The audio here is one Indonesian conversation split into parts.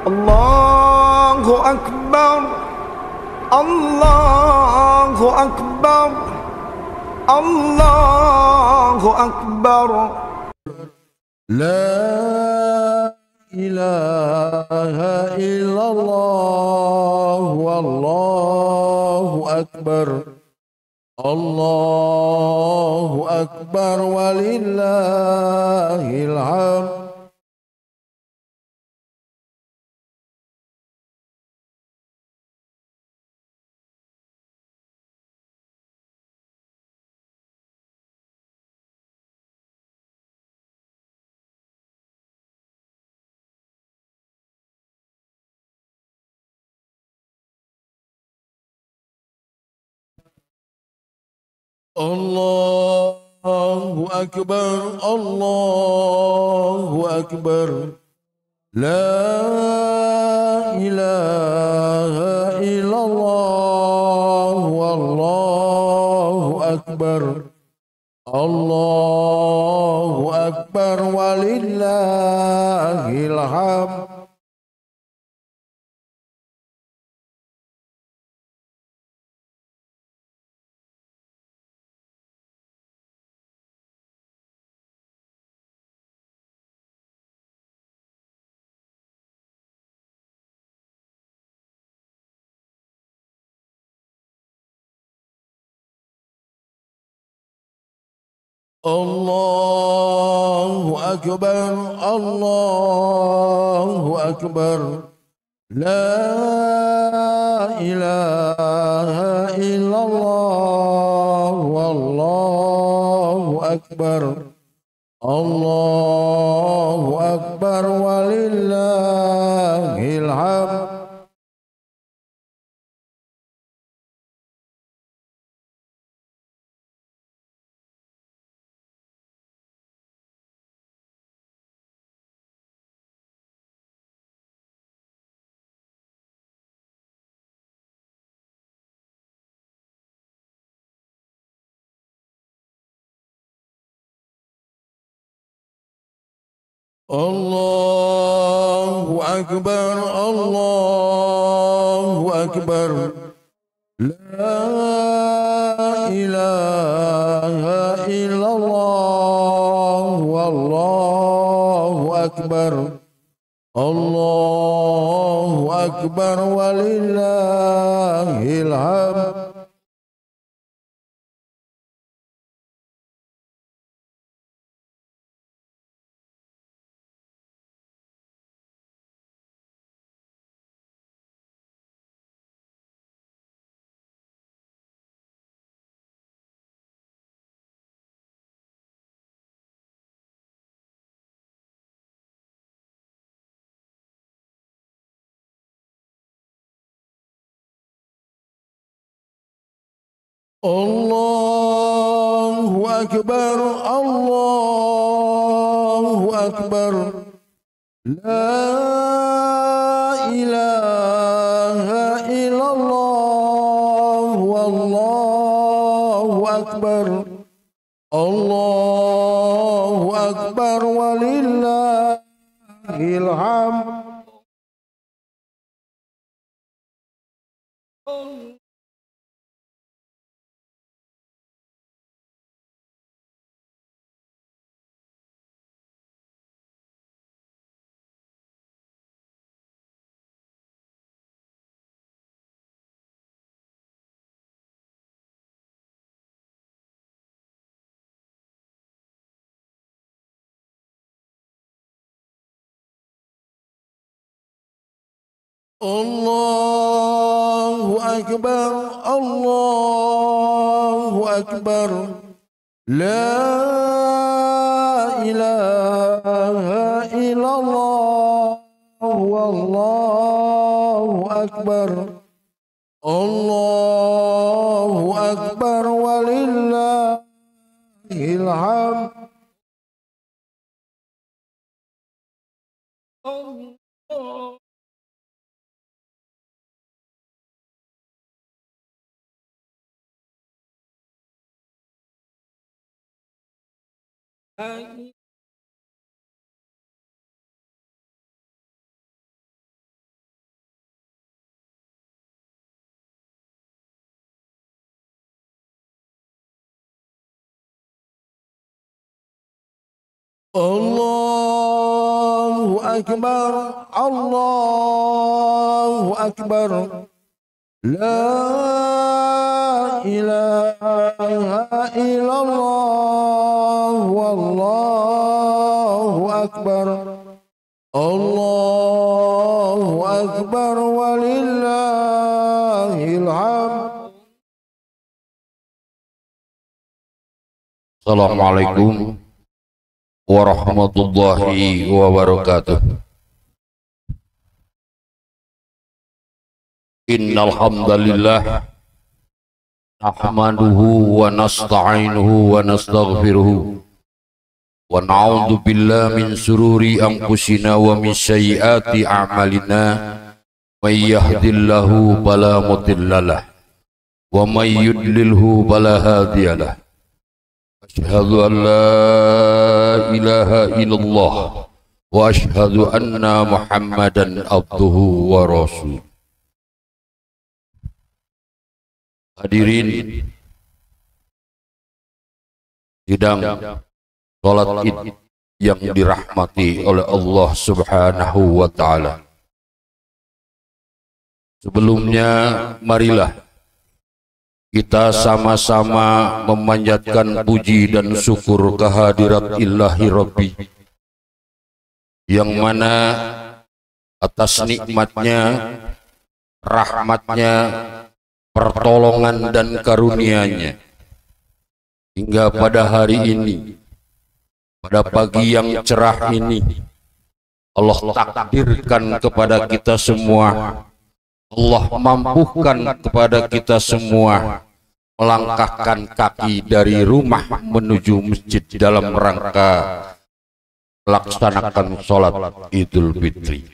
الله أكبر الله أكبر الله أكبر لا إله إلا الله والله أكبر الله أكبر ولله الحمد الله أكبر الله أكبر لا إله إلا الله والله أكبر الله أكبر ولله الحمد الله أكبر الله أكبر لا إله إلا الله والله أكبر الله أكبر ولله الحمد الله أكبر الله أكبر لا إله إلا الله والله أكبر الله أكبر ولله الحمد الله أكبر الله أكبر لا إله إلا الله والله أكبر الله أكبر ولله الحمد الله أكبر الله أكبر لا إله إلا الله والله أكبر الله أكبر ولله الحمد Allahu Akbar, Allahu Akbar. La ilaha illallah, wallahu akbar. Allahu akbar walillahil hamd. Assalamualaikum warahmatullahi wabarakatuh. Innal hamdalillah nahmaduhu wa nasta'inuhu wa nastaghfiruh wa na'udzu billahi min sururi anfusina wa min sayyiati a'malina may yahdihillahu fala mudhillalah wa may yudlilhu fala hadiyalah. Asyhadu an la ilaha illallah wa asyhadu anna Muhammadan abduhu wa rasuluh. Hadirin sidang salat Id yang dirahmati oleh Allah Subhanahu wa taala. Sebelumnya marilah kita sama-sama memanjatkan puji dan syukur kehadirat Ilahi Rabbi, yang mana atas nikmatnya, rahmatnya, pertolongan dan karunia-Nya hingga pada hari ini, pada pagi yang cerah ini, Allah takdirkan kepada kita semua, Allah mampukan kepada kita semua melangkahkan kaki dari rumah menuju masjid dalam rangka melaksanakan sholat Idul Fitri.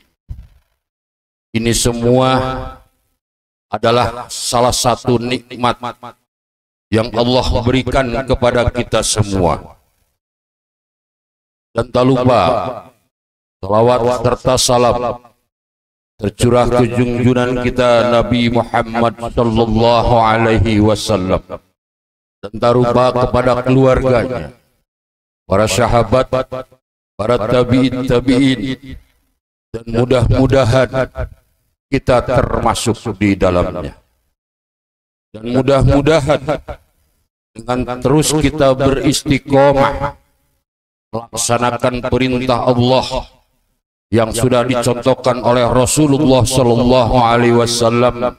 Ini semua adalah salah satu nikmat yang Allah berikan kepada kita semua. Dan tak lupa salawat serta salam tercurah ke junjungan kita Nabi Muhammad sallallahu alaihi wasallam, dan tak lupa kepada keluarganya, para sahabat, para tabi'in, dan mudah-mudahan kita termasuk di dalamnya. Dan mudah-mudahan dengan terus kita beristiqomah melaksanakan perintah Allah yang sudah dicontohkan oleh Rasulullah sallallahu alaihi wasallam,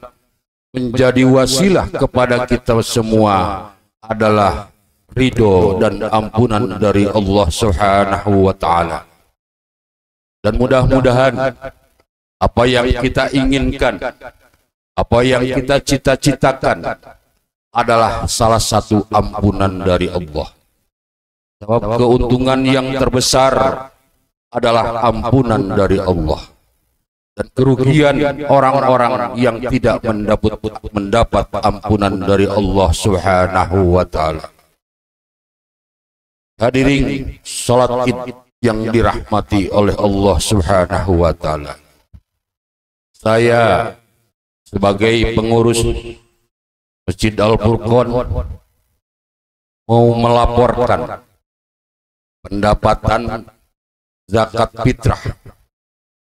menjadi wasilah kepada kita semua adalah ridho dan ampunan dari Allah Subhanahu wa taala. Dan mudah-mudahan apa yang kita inginkan, apa yang kita cita-citakan adalah salah satu ampunan dari Allah. Sebab keuntungan yang terbesar adalah ampunan dari Allah, dan kerugian orang-orang yang tidak mendapat ampunan dari Allah Subhanahu wa taala. Hadirin salat Id yang dirahmati oleh Allah Subhanahu wa taala. Saya sebagai pengurus Masjid Al-Furqan mau melaporkan pendapatan zakat fitrah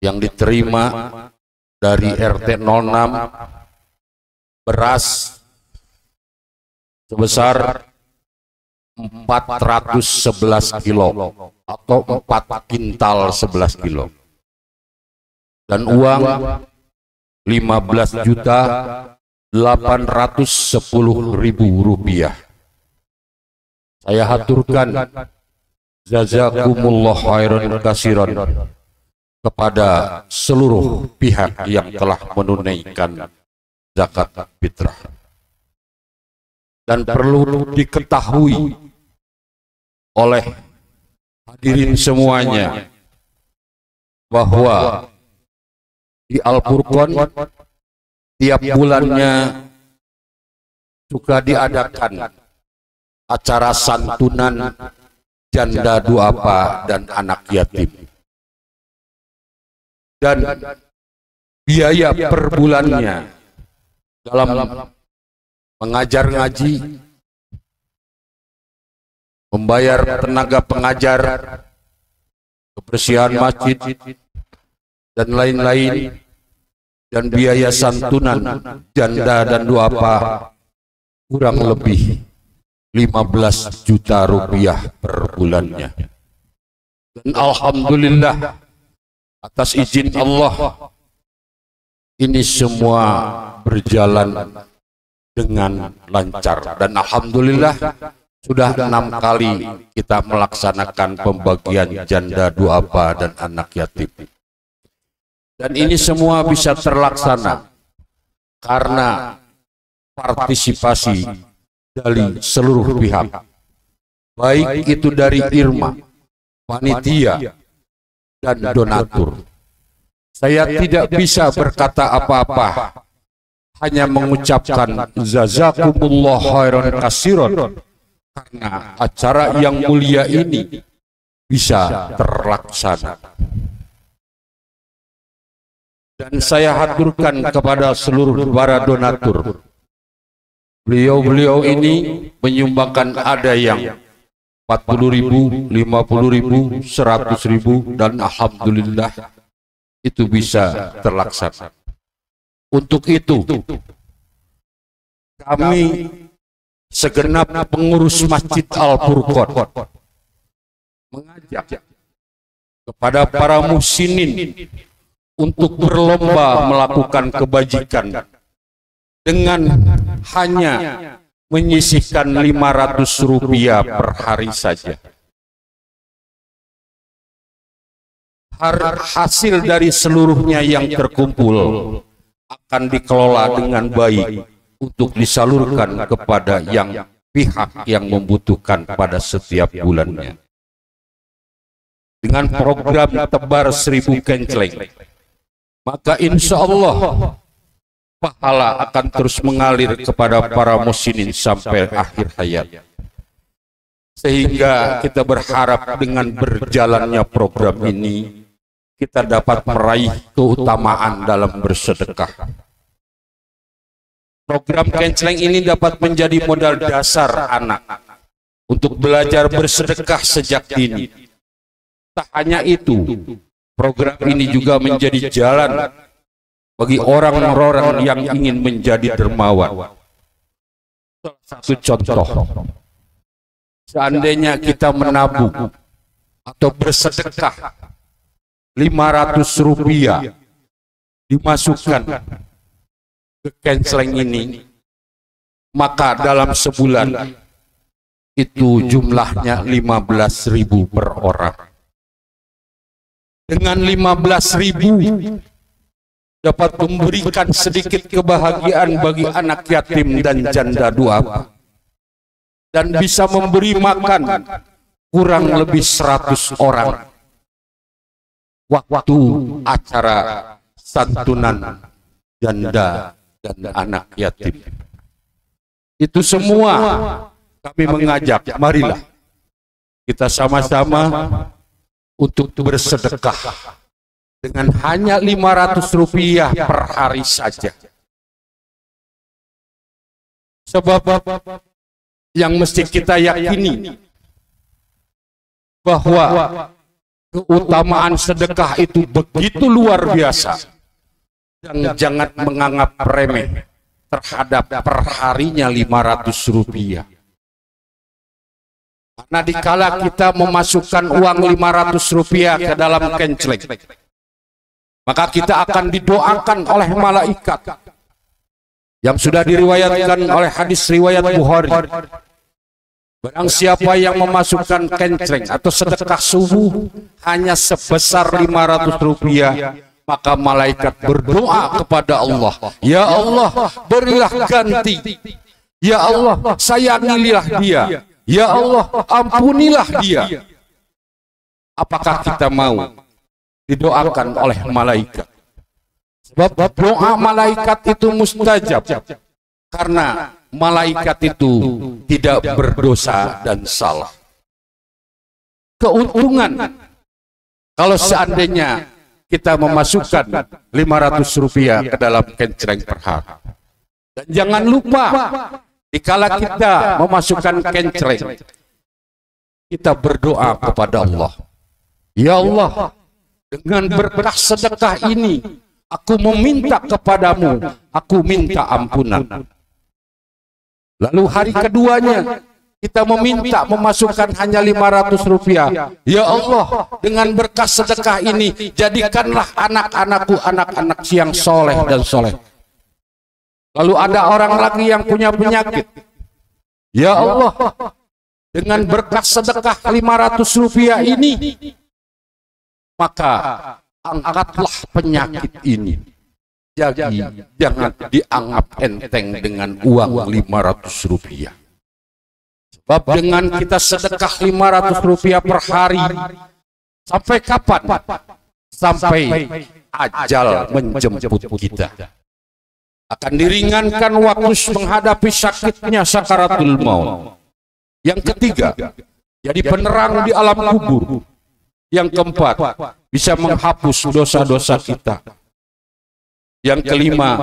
yang diterima dari RT 06 beras sebesar 411 kilo atau 4 kintal 11 kilo, dan uang 15.810.000 rupiah. Saya haturkan jazakumullah khairan katsiran kepada seluruh pihak yang telah menunaikan zakat fitrah. Dan perlu diketahui oleh hadirin semuanya bahwa di Al-Furqan tiap bulannya suka diadakan acara santunan janda duafa dan anak yatim, dan biaya per bulannya dalam mengajar ngaji, membayar tenaga pengajar, kebersihan masjid, dan lain-lain, dan biaya santunan janda dan duafa kurang lebih 15 juta rupiah per bulannya. Dan alhamdulillah atas izin Allah ini semua berjalan dengan lancar, dan alhamdulillah sudah 6 kali kita melaksanakan pembagian janda, duafa, dan anak yatim. Dan ini semua bisa terlaksana karena partisipasi dari seluruh pihak, baik itu dari Irma, panitia, dan donatur. Saya tidak bisa berkata apa-apa, hanya mengucapkan jazakumullah khairan katsiran, karena acara yang mulia ini bisa terlaksana. Dan saya haturkan kepada seluruh para donatur. Beliau-beliau ini menyumbangkan ada yang 40.000, 50.000, 100.000, dan alhamdulillah itu bisa terlaksana. Untuk itu, kami segenap pengurus Masjid Al-Furqan mengajak kepada para muhsinin untuk berlomba melakukan kebajikan dengan hanya menyisihkan 500 rupiah per hari saja. Hasil dari seluruhnya yang terkumpul akan dikelola dengan baik untuk disalurkan kepada yang pihak yang membutuhkan pada setiap bulannya. Dengan program tebar 1000 kenceleng, maka insya Allah pahala akan terus mengalir kepada para muhsinin sampai akhir hayat. Sehingga kita berharap dengan berjalannya program ini, kita dapat meraih keutamaan dalam bersedekah. Program kenceleng ini dapat menjadi modal dasar anak untuk belajar bersedekah sejak dini. Tak hanya itu, program ini juga menjadi jalan bagi orang-orang yang ingin menjadi dermawan. Satu contoh, seandainya kita menabung atau bersedekah 500 rupiah dimasukkan ke kenceleng ini, maka dalam sebulan itu jumlahnya 15.000 per orang. Dengan 15.000 dapat memberikan sedikit kebahagiaan bagi anak yatim dan janda duafa, dan bisa memberi makan kurang lebih 100 orang waktu acara santunan janda dan anak yatim. Itu semua kami mengajak, marilah kita sama-sama untuk bersedekah dengan hanya 500 rupiah per hari saja. Sebab yang mesti kita yakini bahwa keutamaan sedekah itu begitu luar biasa, dan jangan menganggap remeh terhadap perharinya 500 rupiah. Karena dikala kita memasukkan uang 500 rupiah ke dalam kenceleng, maka kita akan didoakan oleh malaikat yang sudah diriwayatkan oleh hadis riwayat Bukhari. Barang siapa yang memasukkan kenceleng atau sedekah subuh hanya sebesar 500 rupiah, maka malaikat berdoa kepada Allah, ya Allah, berilah ganti, ya Allah, sayangilah dia, ya Allah, ampunilah dia. Apakah kita mau didoakan oleh malaikat? Sebab doa malaikat itu mustajab, karena malaikat itu tidak berdosa dan salah. Keuntungan kalau seandainya kita memasukkan 500 rupiah ke dalam kenceleng per hari. Dan jangan lupa, dikala kita memasukkan kenceleng, kita berdoa kepada Allah, Ya Allah, dengan berkah sedekah ini, aku meminta kepadamu, aku minta ampunan. Lalu hari keduanya, kita meminta memasukkan hanya 500 rupiah. Ya Allah, dengan berkah sedekah ini, jadikanlah anak-anakku anak-anak yang soleh dan soleh. Lalu ada orang lagi yang punya penyakit. Ya Allah, dengan berkah sedekah 500 rupiah ini, maka angkatlah penyakit ini. Jadi jangan dianggap enteng dengan uang 500 rupiah. Sebab dengan kita sedekah 500 rupiah per hari, sampai kapan? Sampai ajal menjemput kita. Akan diringankan waktu menghadapi sakitnya sakaratul maut. Yang ketiga, jadi penerang di alam kubur. Yang keempat, bisa menghapus dosa-dosa kita. Yang kelima,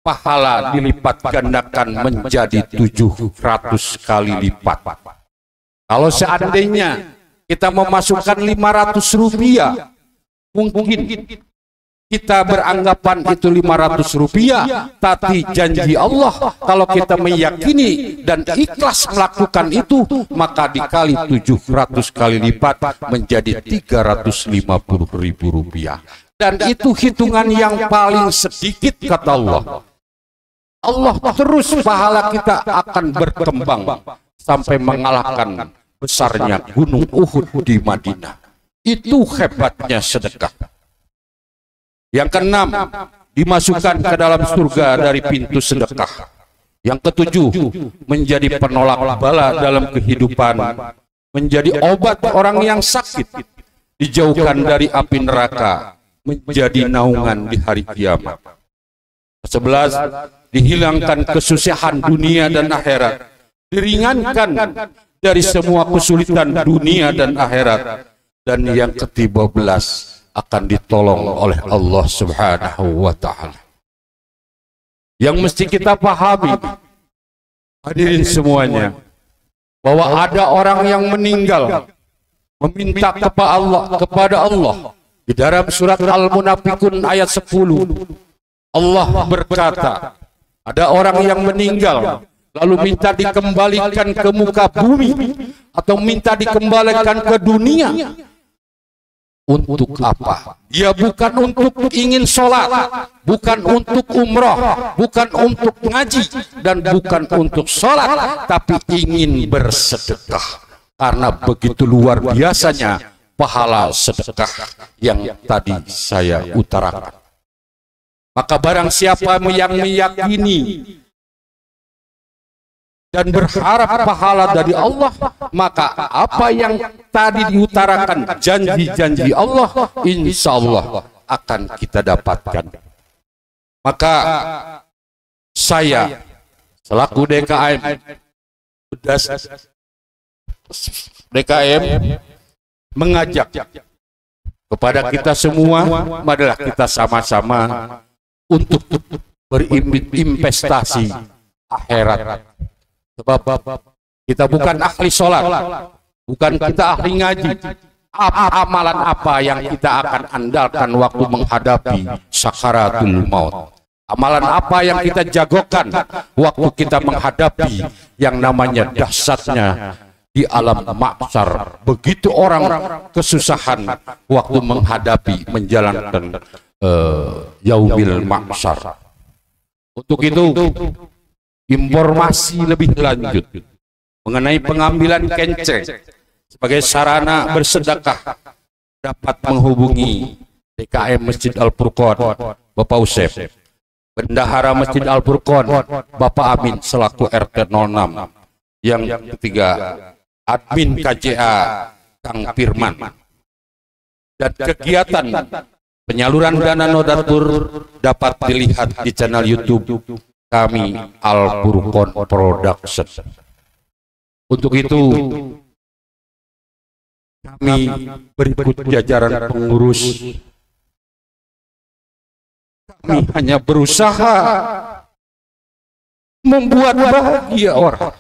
pahala dilipat gandakan menjadi 700 kali lipat. Kalau seandainya kita memasukkan 500 rupiah, mungkin kita beranggapan itu 500 rupiah, tapi janji Allah, kalau kita meyakini dan ikhlas melakukan itu, maka dikali 700 kali lipat menjadi 350.000 rupiah. Dan itu hitungan yang paling sedikit, kata Allah. Allah terus pahala kita akan berkembang sampai mengalahkan besarnya gunung Uhud di Madinah. Itu hebatnya sedekah. Yang keenam, dimasukkan ke dalam surga dari pintu sedekah. Yang ketujuh, menjadi penolak bala dalam kehidupan, menjadi obat orang yang sakit, dijauhkan dari api neraka, menjadi naungan di hari kiamat. 11, dihilangkan kesusahan dunia dan akhirat, diringankan dari semua kesulitan dunia dan akhirat. Dan yang ke-12, akan ditolong oleh Allah Subhanahu wa Ta'ala. Yang mesti kita pahami, hadirin semuanya, bahwa ada orang yang meninggal meminta kepada Allah. Di dalam surat Al-Munafikun ayat 10, Allah berkata, ada orang yang meninggal lalu minta dikembalikan ke muka bumi atau minta dikembalikan ke dunia. Untuk apa? Dia bukan untuk ingin sholat, bukan untuk umroh, bukan untuk ngaji, dan bukan untuk sholat, tapi ingin bersedekah. Karena begitu luar biasanya pahala sedekah yang tadi saya utarakan. Maka barang siapa yang meyakini dan berharap pahala dari Allah, maka apa yang tadi diutarakan, janji-janji Allah, insya Allah akan kita dapatkan. Maka saya selaku DKM mengajak kepada kita semua, marilah kita sama-sama untuk berinvestasi akhirat. Sebab kita bukan ahli sholat, bukan kita ahli ngaji. Amalan apa yang kita akan andalkan waktu menghadapi sakaratul maut? Amalan apa yang kita jagokan waktu kita menghadapi yang namanya dahsyatnya di alam mahsyar? Begitu orang kesusahan waktu menghadapi menjalankan yaumil mahsyar. Untuk itu, informasi lebih lanjut mengenai pengambilan kenceng sebagai sarana bersedekah dapat menghubungi DKM Masjid Al-Furqon Bapak Usep, Bendahara Masjid Al-Furqon Bapak Amin selaku RT 06, yang ketiga admin KJA Kang Firman. Dan kegiatan penyaluran dana nodatur dapat dilihat di channel YouTube kami Al-Furqon Production. Untuk itu kami berikut jajaran pengurus, kami hanya berusaha membuat bahagia orang.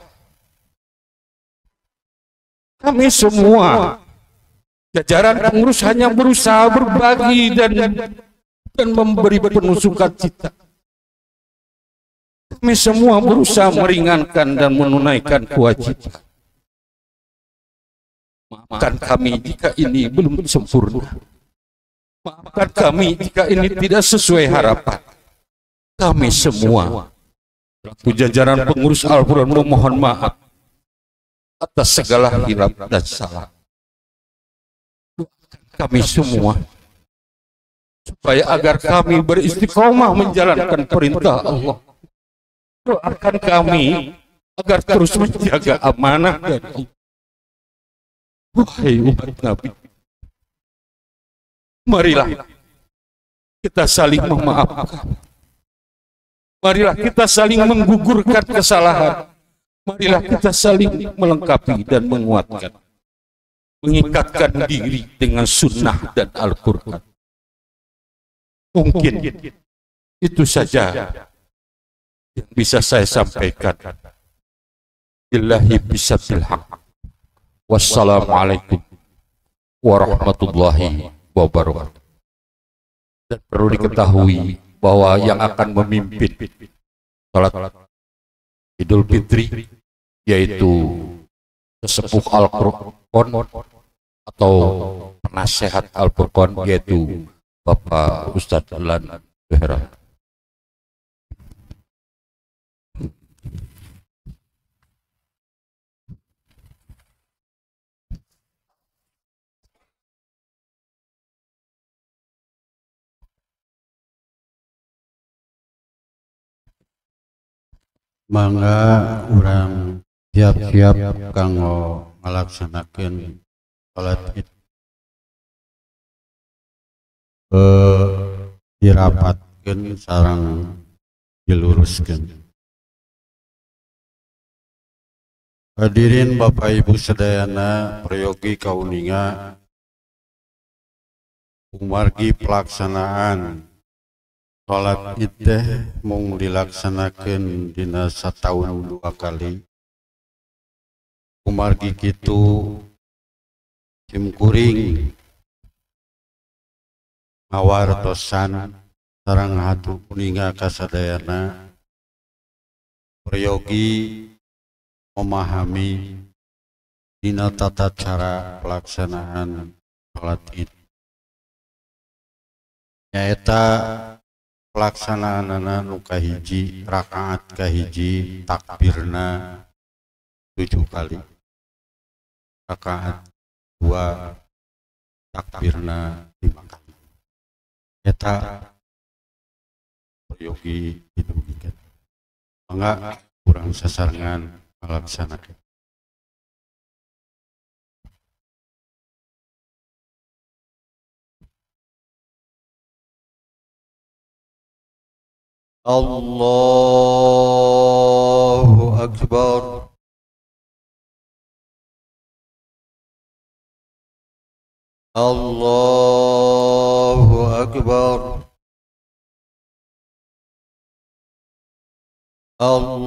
Kami semua Jajaran pengurus hanya berusaha berbagi dan memberi penuh sukacita. Kami semua berusaha meringankan dan menunaikan kewajiban. Maafkan kami jika ini belum sempurna. Maafkan kami jika ini tidak sesuai harapan. Kami semua, jajaran pengurus Al-Quran, memohon maaf atas segala hilaf dan salah. Kami semua, supaya agar kami beristiqomah menjalankan perintah Allah. Doakan kami agar terus menjaga amanah dari Allah. Wahai umat Nabi, marilah kita saling memaafkan. Marilah kita saling menggugurkan kesalahan. Marilah kita saling melengkapi dan menguatkan. Mengikatkan diri dengan sunnah dan Al-Quran. Mungkin itu saja yang bisa saya sampaikan. Billahi bisabil haq. Wassalamualaikum warahmatullahi wabarakatuh. Dan perlu diketahui bahwa yang akan memimpin salat Idul Fitri yaitu sesepuh Al-Furqan atau penasehat Al-Furqan, yaitu Bapak Ustadz Lan Behra. Mangga urang siap-siap kanggo ngalaksanakeun salat Id. Dirapatkeun sareng diluruskeun. Hadirin Bapak Ibu sadayana, prayogi kauninga umargi pelaksanaan salat Id teh mung dilaksanakeun dina sataun 2 kali. Umargi kitu simkuring ngawartosan sareng hatu kuninga kasadayana prayogi memahami dina tata cara pelaksanaan salat Id. Nyaeta pelaksanaan nu kahiji, rakaat kahiji takbirna 7 kali, rakaat 2 takbirna 5 kali. Eta prayogi didugikan. Mangga kurang sasarengan ngalaksanakeun. Allahu Akbar. Allahu Akbar.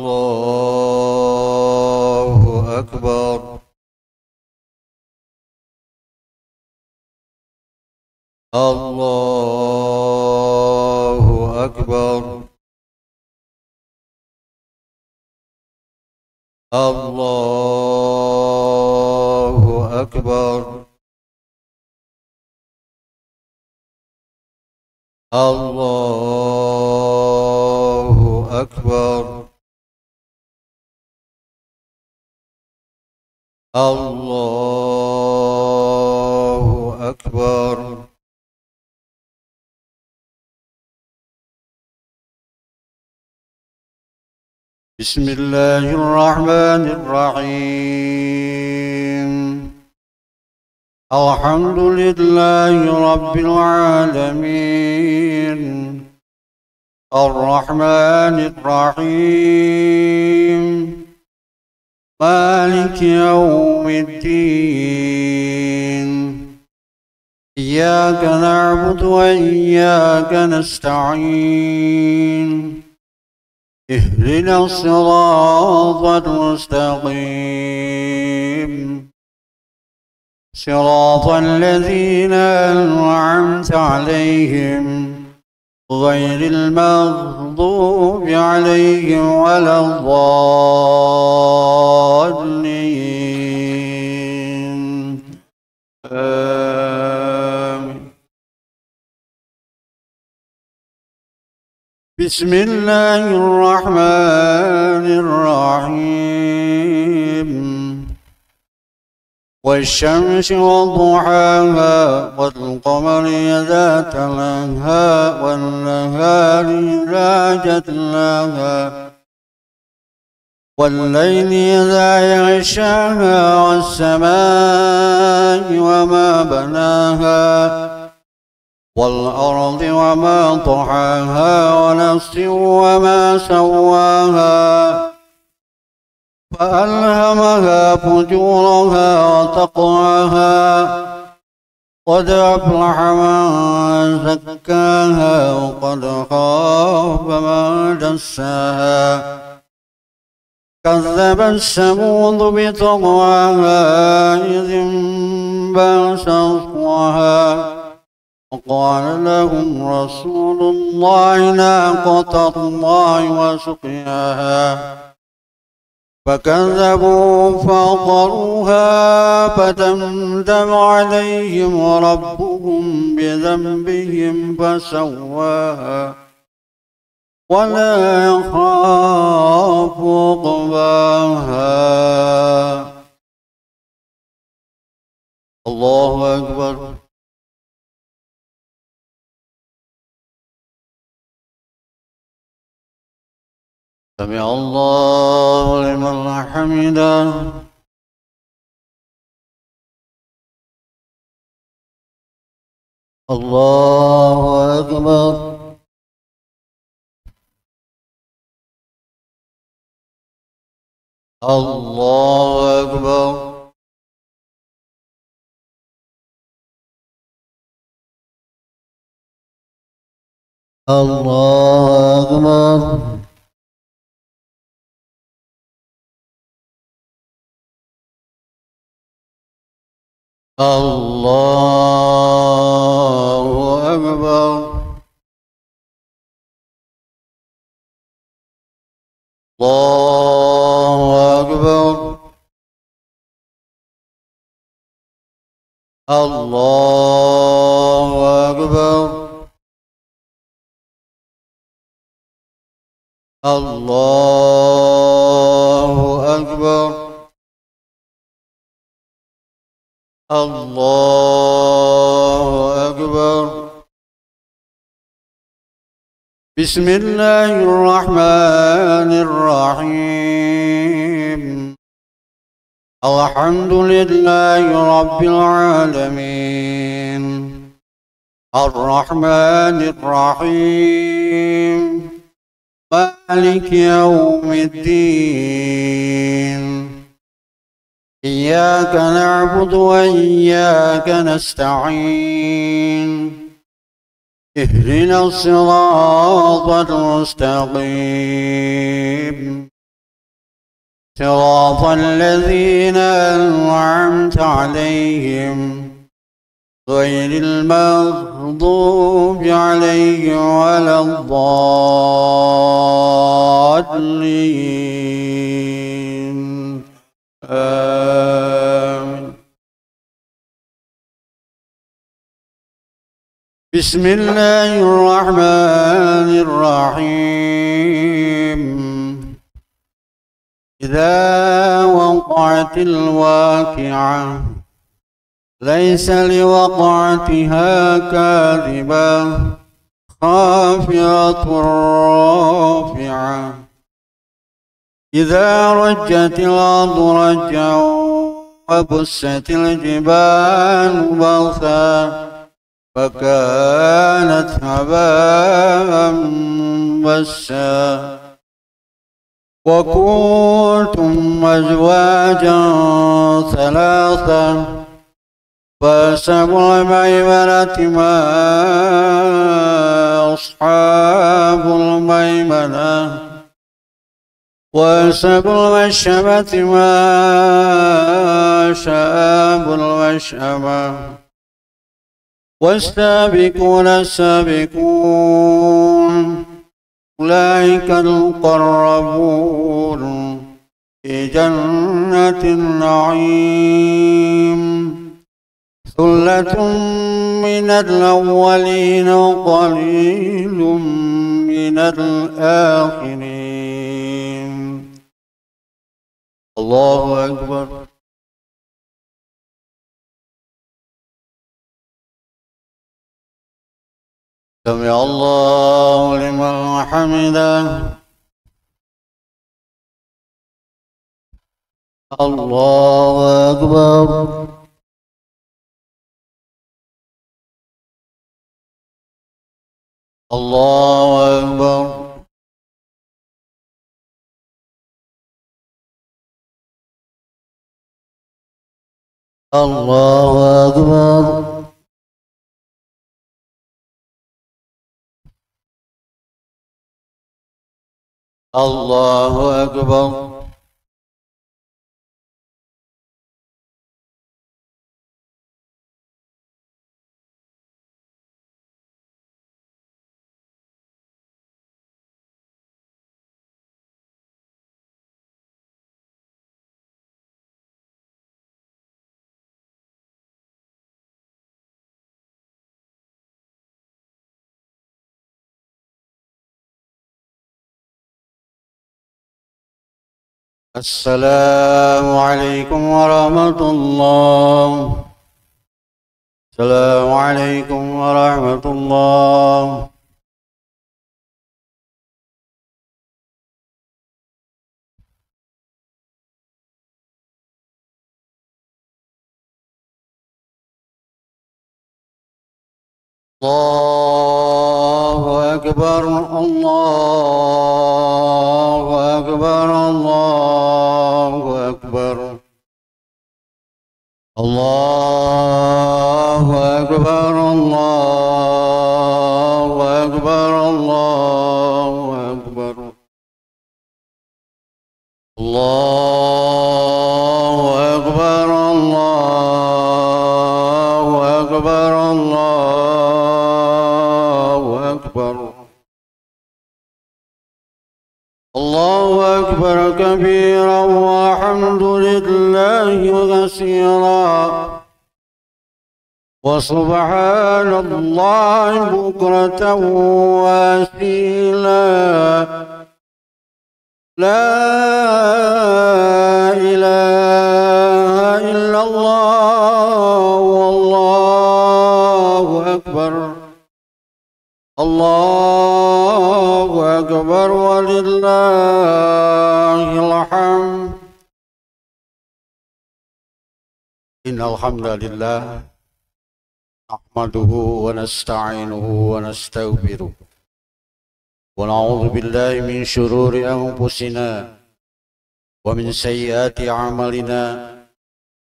Allahu Akbar. Allahu Akbar. Allahu Akbar. Allahu Akbar. Allahu Akbar. Bismillahirrahmanirrahim. Alhamdulillahi Rabbil Alamin. Ar-Rahmanir Rahim. Maliki Yawmiddin. Iyyaka na'budu wa iyyaka nasta'in. اهدنا الصراط المستقيم صراط الذين أنعمت عليهم غير المغضوب عليهم ولا الضالين آمين. بسم الله الرحمن الرحيم والشمس وضحاها والقمر إذا تلاها والنهار إذا جلاها والليل إذا يغشاها والسماء وما بناها والأرض وما طحاها ونفس وما سواها فألهمها فجورها وتقواها قد أفلح من زكاها وقد خاب من دساها كذبت ثمود بطغواها إذ انبعث أشقاها وقال لهم رسول الله ناقة الله وسقياها فكذبوا فعقروها فدمدم عليهم ربهم بذنبهم فسواها ولا يخاف عقباها. الله أكبر. سمع الله لمن حمده. الله أكبر. الله أكبر. الله أكبر. الله أكبر. الله أكبر. الله أكبر. الله أكبر. الله أكبر. بسم الله الرحمن الرحيم. الحمد لله رب العالمين الرحمن الرحيم مالك يوم الدين إياك نعبد وإياك نستعين اهدنا الصراط المستقيم صراط الذين أنعمت عليهم غير المغضوب عليهم ولا الضالين آمين. بسم الله الرحمن الرحيم. إذا وقعت الواقعة ليس لوقعتها كاذبة خافضة رافعة إذا رجت الأرض رجا وبست الجبال بسا فكانت هباء منبثا وكنتم أزواجا ثلاثا فأصحاب الميمنة ما أصحاب الميمنة وأسب المشأمة ما شاب المشأمة والسابقون السابقون أولئك المقربون في جنة النعيم ثلة من الأولين وقليل من الآخرين الله أكبر سمع الله لمن حمده الله أكبر الله أكبر الله أكبر الله أكبر السلام عليكم ورحمة الله السلام عليكم ورحمة الله الله أكبر الله أكبر الله أكبر الله أكبر الله أكبر الله أكبر الله أكبر الله أكبر الله أكبر الله أكبر كبيرا والحمد لله كثيرا وسبحان الله بكرة وأصيلا لا إله إلا الله والله أكبر الله أكبر ولله الحمد إن الحمد لله نحمده ونستعينه ونستغفره ونعوذ بالله من شرور أنفسنا ومن سيئات أعمالنا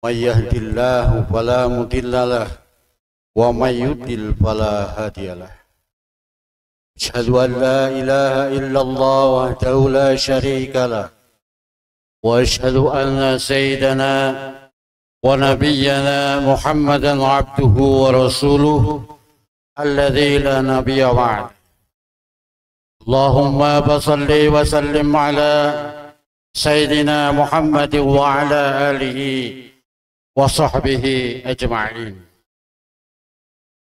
من يهد الله فلا مضل له ومن يضلل فلا هادي له أشهد أن لا إله إلا الله وحده لا شريك له وأشهد أن سيدنا ونبينا محمدا عبده ورسوله الذي لا نبي بعد اللهم صل وسلم على سيدنا محمد وعلى آله وصحبه أجمعين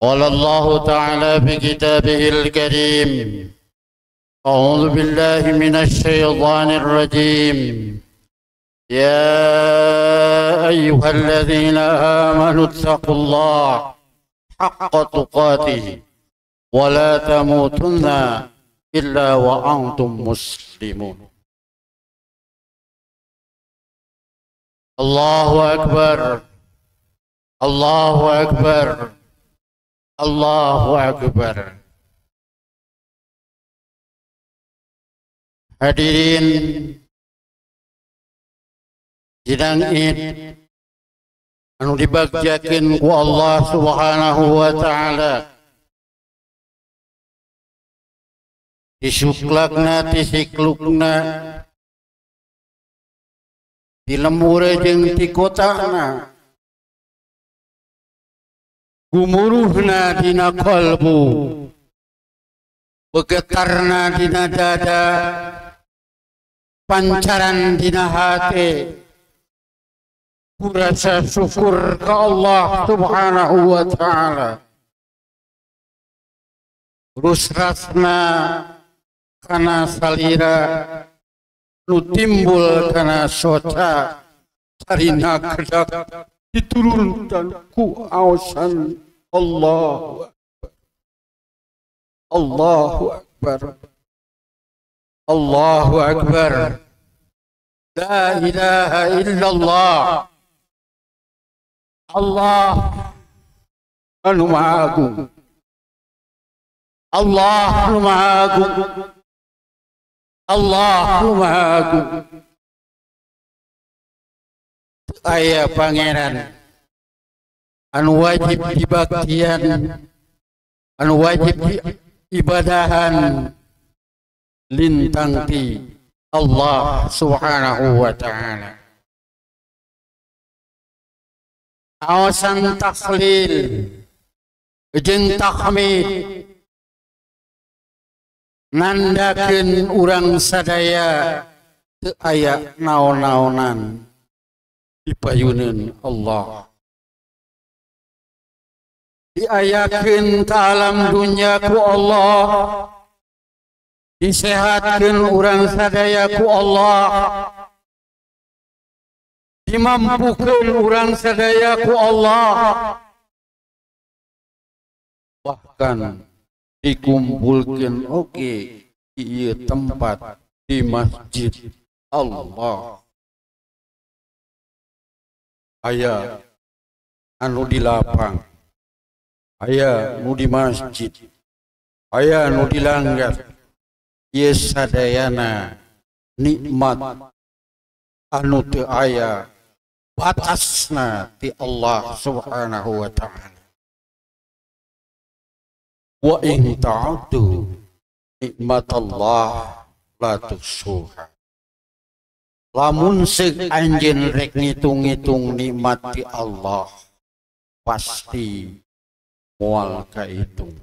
قال الله تعالى في كتابه الكريم أعوذ بالله من الشيطان الرجيم يا أيها الذين آمنوا اتقوا الله حق تقاته ولا تموتن إلا وأنتم مسلمون الله أكبر الله أكبر الله أكبر. Hadirin sidang Id anu dibagjakeun ku Allah Subhanahu wa taala. Disuklakna tisiklukna di lembur jeung di kotana, gumuruhna dina qalbu, begetarna dina dada, pancaran dina hati, kurasa syukur ke Allah Subhanahu wa ta'ala. Terus rasna kana salira nu timbul kana soca sarina kedak diturunkan ku awasan Allahu Akbar. Allahu Akbar. Allahu Akbar. La ilaha illallah. Allah anu maha agung. Allah anu maha agung. Allah anu maha agung. Aya pangeran anu wajib dibaktian, anu wajib diibadahan lintang ti Allah Subhanahu wa ta'ala. Awasan takhlil jeung tahmid nandakeun urang sadaya teu aya naon-naonan dipayuneun Allah. Diayakeun ka alam dunya ku Allah, disehatkeun urang sadaya ku Allah, dimampukeun urang sadaya ku Allah, bahkan dikumpulkeun oge di ieu tempat di masjid Allah. Aya anu di lapang, aya nu di masjid, aya nu di langgar. Ieu sadayana nikmat anu teu aya batasna ti Allah Subhanahu wa ta'ala. Wa in ta'uddu nikmatallah la tuhsuha. Lamun seuk anjeun rek ngitung-ngitung nikmat ti Allah, pasti moal kahitung.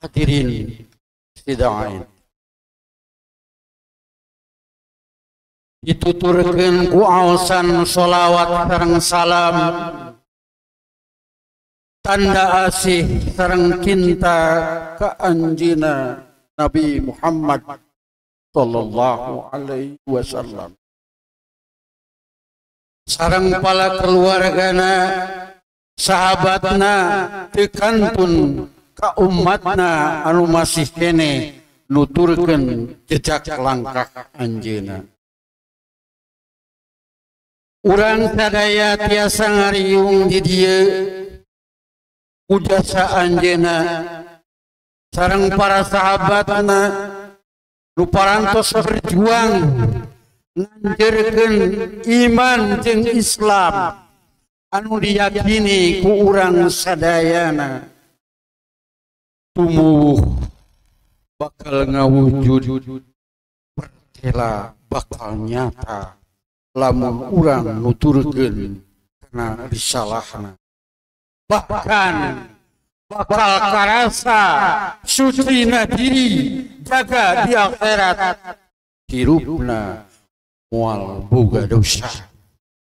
Hadirin sidaain, dituturkeun ku aosan sholawat sareng salam, tanda asih sareng cinta ka anjeunna Nabi Muhammad sallallahu alaihi wasallam, sareng pala keluargana, sahabatna, tekantun ka umatna anu masih kene nuturkeun jejak langkah anjeunna. Urang sadaya tiasa ngariung di dieu ku jasa anjeunna sareng para sahabatna nu parantos berjuang nganjurkeun iman jeung Islam anu diyakini ku urang sadayana tumuwuh bakal ngawujud pertela bakal nyata lamun urang nuturkeun kana risalahna, bahkan bakal karasa sucina diri jaga di akhirat, hirupna moal boga dosa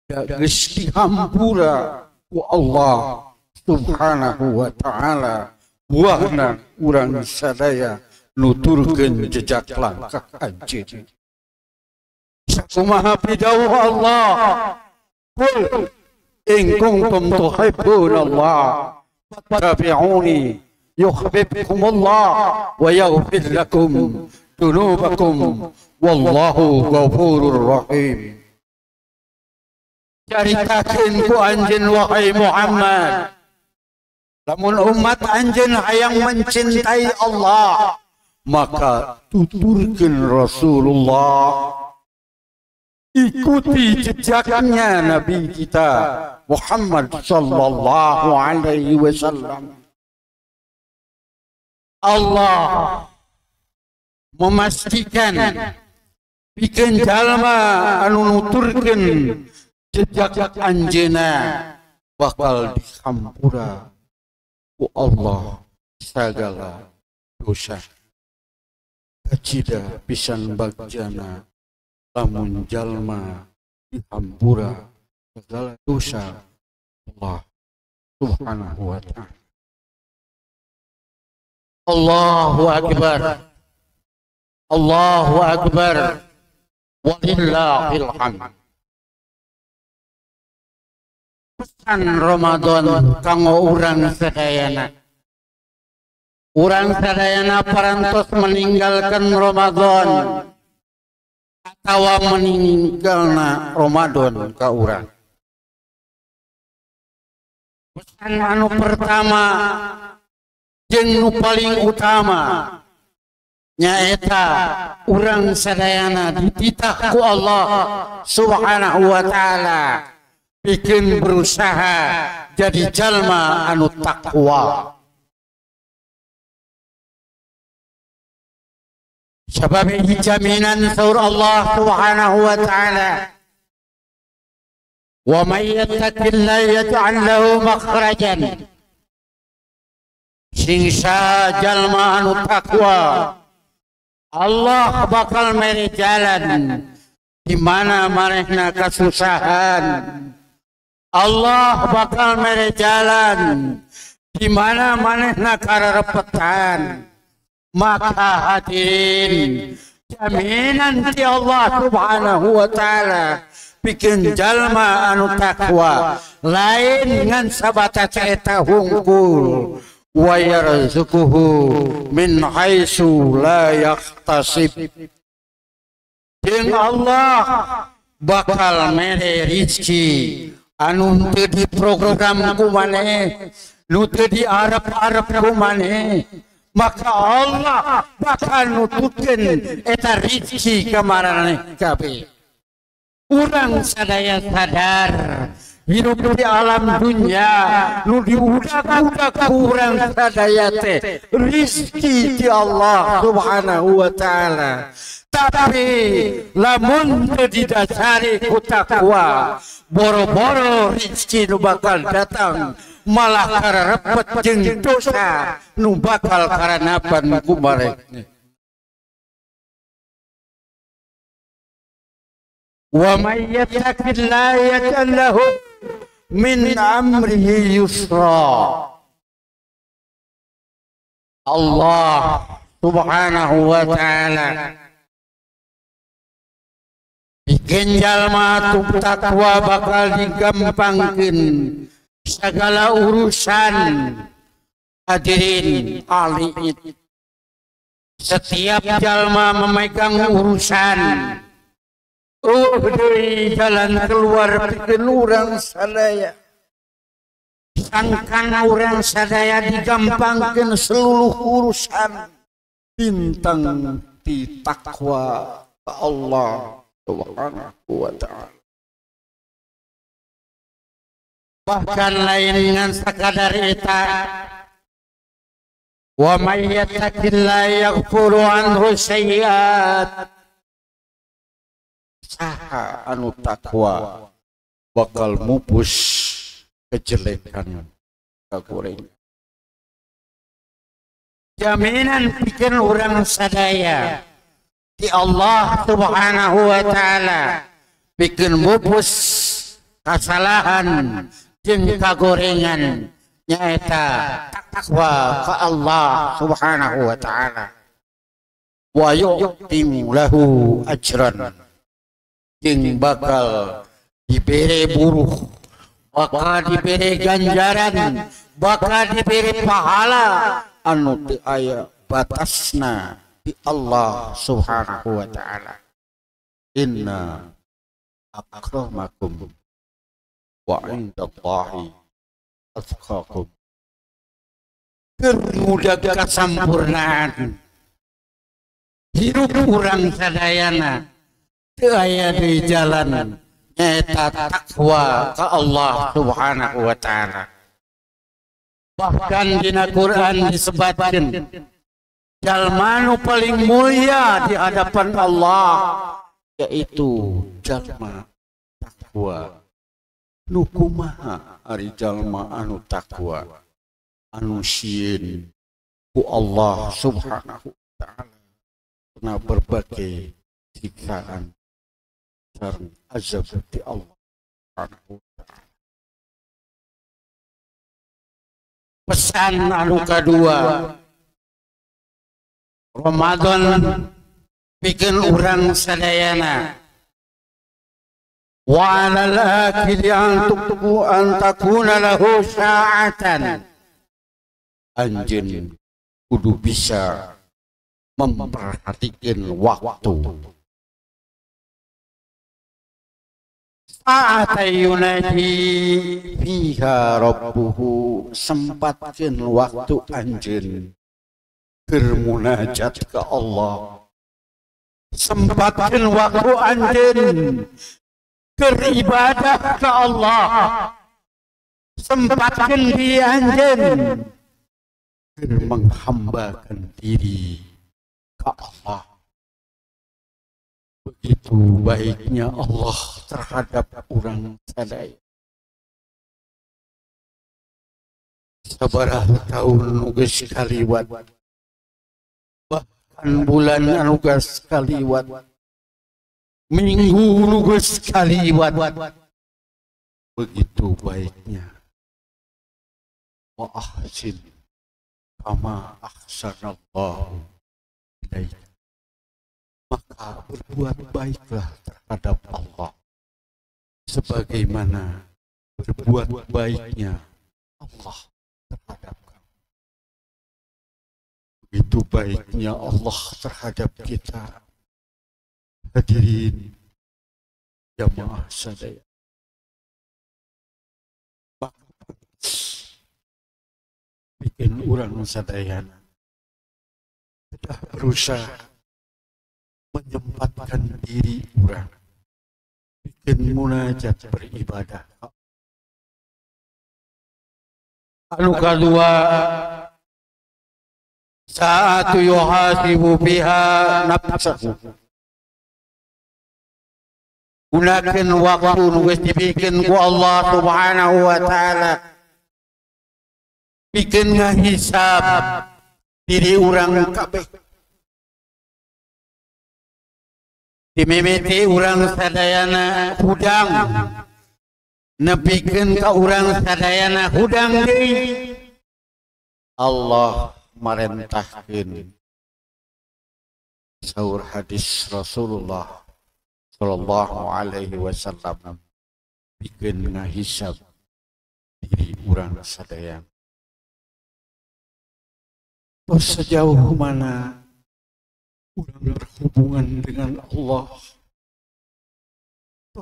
da geus dihampura ku Allah Subhanahu wa ta'ala. Buahna urang sadaya nuturkeun jejak langkah anjeun. Sakumaha pidawuh Allah, qul in kuntum tuhibbuna Allah fattabi'uni yuhibbukumullah wa yaghfir lakum dunubakum wallahu ghafurur rahim. Caritakeun ku anjeun wahai Muhammad, lamun umat anjeun hayang mencintai Allah, maka tuturkeun Rasulullah, ikuti jejaknya Nabi kita Muhammad sallallahu alaihi wasallam. Allah memastikan bikin jalma anu nuturkeun jejak anjeunna bakal dihampura ku Allah sagala dosa. Kacida pisan bagjana lamun jalma dihampura segala dosa Allah subhanahu wa ta'ala. Allahu akbar, Allahu akbar, walillahil hamd. Pesan Ramadan kanggo urang sadayana. Urang sadayana parantos meninggalkan Ramadan atawa meninggalna Ramadan ka urang. Pesan anu pertama jeung nu paling utama nyaeta urang sadayana dititah ku Allah subhanahu wa ta'ala bikin berusaha jadi jalma anu takwa. Sebab jaminan saur Allah subhanahu wa ta'ala, wa may yattaqillaha yaj'al lahu makhrajan. Sing jalma anu takwa Allah bakal mere jalan di mana manehna kasusahan. Allah bakal mere jalan di mana manehna kararepetan. Maka hadirin jaminan ti Allah subhanahu wa ta'ala bikin jalma anu takwa lain ngan sabatas eta hungkul wa yarzuquhu min haitsu la yahtasib. Jeung Allah bakal mere rezeki anu teu diprogram ku maneh, nu teu diarep-arep ku maneh. Maka Allah bakal nututkeun eta rezeki ka maraneh kabeh. Urang sadaya sadar hidup di alam dunia nu diudak-udak ku urang sadaya teh rezeki ti Allah subhanahu wa ta'ala. Tapi lamun teu didasari ku takwa, boro-boro rezeki nu bakal datang malah karepet jeung dosa nu bakal karanapan ku maraneh. Wa may yattaqillaha yaj'al lahu min amrihi yusra. Allah subhanahu wa ta'ala bikin jalma takwa bakal digampangkeun segala urusan. Hadirin aliit, setiap jalma memegang urusan. Deui jalan keluar pikeun urang sadaya. Sangkan urang sadaya digampangkeun seluruh urusan bintang ti takwa ka Allah subhanahu wa ta'ala. Bahkan lain dengan sakadar eta, wa may yattaqillaha yaghfir anhu sayyi'at. Saha anu takwa bakal mupus kejelekan kakuring. Jaminan pikeun urang sadaya di Allah subhanahu wa ta'ala pikeun mupus kasalahan jeung kagorengan nyaeta takwa ka Allah subhanahu wa ta'ala. Wa yu'timu lahu ajran, jeung bakal diberi buruh, bakal diberi ganjaran, bakal diberi pahala anu teu aya batasna di Allah subhanahu wa ta'ala. Inna akramakum wa indallahi atqakum. Kemudah kasampurnaan hidup urang sadayana teu aya di jalan nyaeta takwa ka Allah subhanahu wa ta'ala. Bahkan dina Quran disebutkeun jalma nu paling mulia di hadapan Allah yaitu jalma takwa. Nu kumaha ari jalma anu takwa anu sieun ku Allah Subhanahu wa taala kena berbagai siksaan sareng azab di Allah Subhanahu wa taala. Pesan anu kedua, Ramadan bikin orang sadayana wa 'alal akili an takuna lahu sa'atan. Anjeun kudu bisa memperhatikan waktu. Sa'atayunadi fiha rabbuhu, sempatkeun waktu anjeun keur munajat ke Allah. Sempatkeun waktu anjeun keur ibadah ke Allah. Sempatkeun diri anjeun keur menghambakan diri ke Allah. Begitu baiknya Allah terhadap orang sadaya. Sabaraha taun geus kaliwat, bahkan bulan anu geus kaliwat, minggu anu geus kaliwat. Begitu baiknya wa ahsin kama ahsanallahu ilaika. Maka berbuat baiklah terhadap Allah sebagaimana berbuat baiknya Allah terhadap kamu. Begitu baiknya Allah terhadap kita. Hadirin jamaah sadaya, bikin orang sadayana sudah berusaha menyempatkan diri orang bikin munajat beribadah. Anu kedua, saatu yuhasibu biha nafsahu. Gunakan waktu nugas dibikin ku Allah Subhanahu wa taala. Bikin ngahisab diri orang kabeh. Dimimiti orang sadayana hudang, nepikeun ka orang sadayana hudang deui. Allah marentahkeun saur hadis Rasulullah sallallahu alaihi wasallam, pikeun ngahisab diri orang sadayana. Terus sejauh mana orang berhubungan dengan Allah,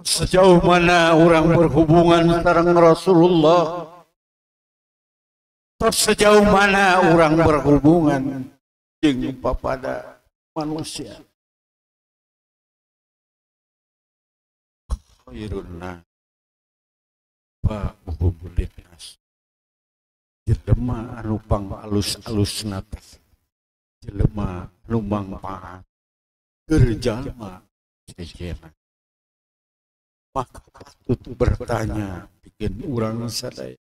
sejauh mana orang berhubungan sareng Rasulullah, sejauh mana orang berhubungan jeung papada manusia. Khairun ba'uhum linnas, jelema anu pangalus-alusna teh jelema nu mangpaat keur jalma sejenna. Maka patut bertanya bikin urang sadaya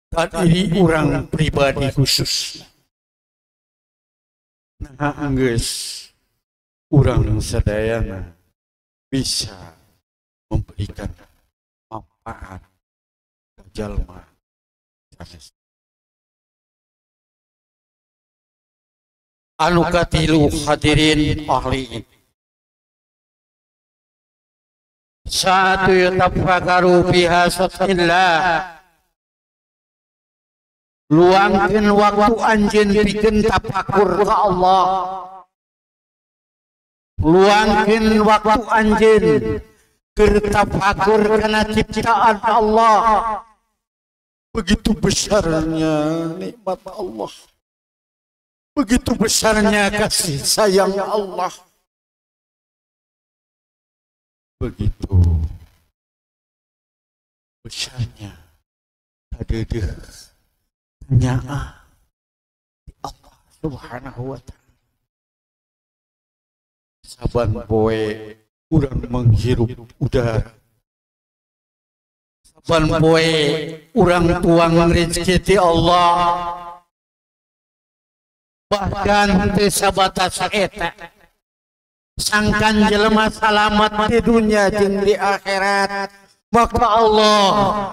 ka diri urang pribadi khusus. Nah geus urang sadayana bisa memberikan manfaat ka jalma sanes. Anu katilu hadirin ahli, saatu yatafakaru biha satillah, luangkeun waktu anjeun pikeun tafakur ka Allah. Luangkeun waktu anjeun keur tafakur kana ciptaan Allah. Begitu besarnya nikmat Allah, begitu besarnya kasih sayang Allah, begitu besarnya hadeuh nyaa di Allah Subhanahu wa taala. Saban poe urang menghirup udara. Saban poe urang tuang rezeki ti Allah. Bahkan teu sabatas eta. Sangkan jelema salamat di dunia jeung di akhirat, maka Allah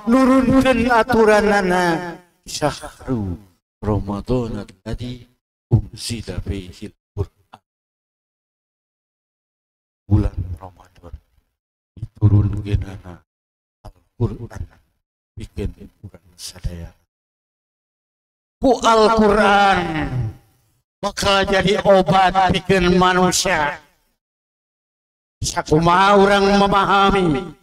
nurunkeun aturanana syahru Ramadan alladzi unzila fihi al-Qur'an. Bulan Ramadan diturunkeunana Al-Qur'an bikin urang sadaya. Ku Al-Qur'an bakal jadi obat bikin manusia. Sakumaha urang memahami